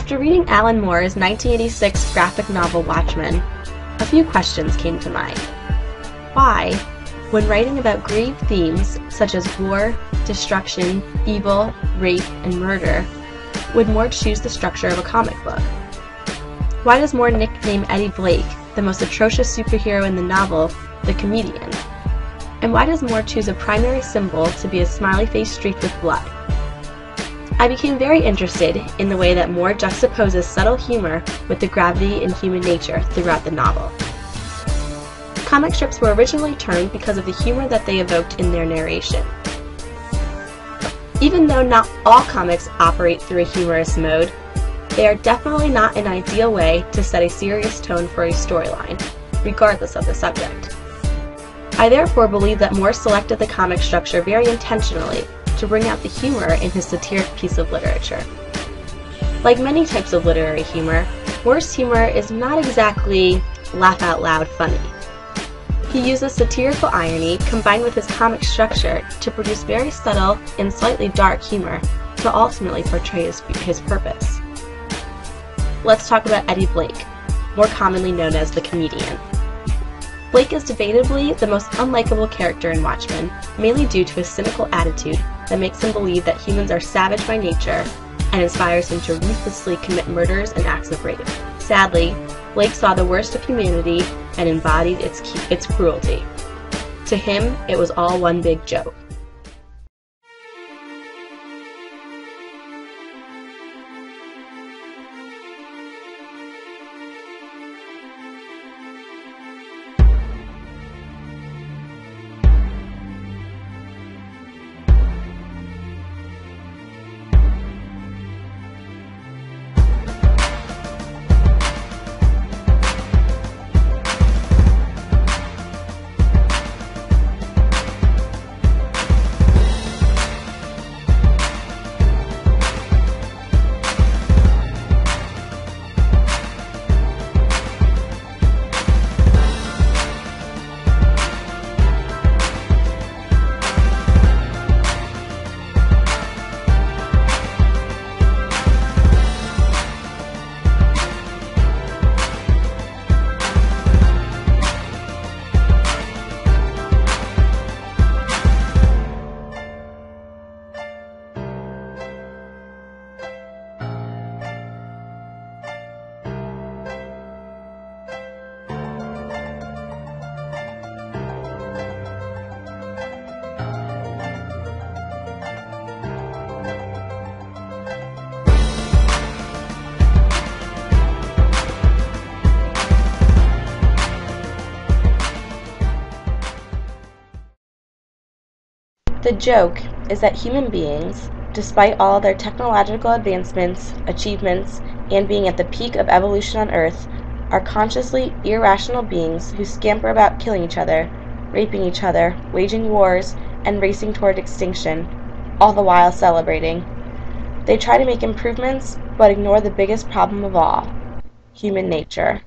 After reading Alan Moore's 1986 graphic novel Watchmen, a few questions came to mind. Why, when writing about grave themes such as war, destruction, evil, rape, and murder, would Moore choose the structure of a comic book? Why does Moore nickname Eddie Blake, the most atrocious superhero in the novel, the comedian? And why does Moore choose a primary symbol to be a smiley face streaked with blood? I became very interested in the way that Moore juxtaposes subtle humor with the gravity in human nature throughout the novel. Comic strips were originally termed because of the humor that they evoked in their narration. Even though not all comics operate through a humorous mode, they are definitely not an ideal way to set a serious tone for a storyline, regardless of the subject. I therefore believe that Moore selected the comic structure very intentionally to bring out the humor in his satiric piece of literature. Like many types of literary humor, Moore's humor is not exactly laugh-out-loud funny. He uses satirical irony combined with his comic structure to produce very subtle and slightly dark humor to ultimately portray his purpose. Let's talk about Eddie Blake, more commonly known as the comedian. Blake is debatably the most unlikable character in Watchmen, mainly due to his cynical attitude that makes him believe that humans are savage by nature and inspires him to ruthlessly commit murders and acts of rape. Sadly, Blake saw the worst of humanity and embodied its cruelty. To him, it was all one big joke. The joke is that human beings, despite all their technological advancements, achievements, and being at the peak of evolution on Earth, are consciously irrational beings who scamper about killing each other, raping each other, waging wars, and racing toward extinction, all the while celebrating. They try to make improvements, but ignore the biggest problem of all: human nature.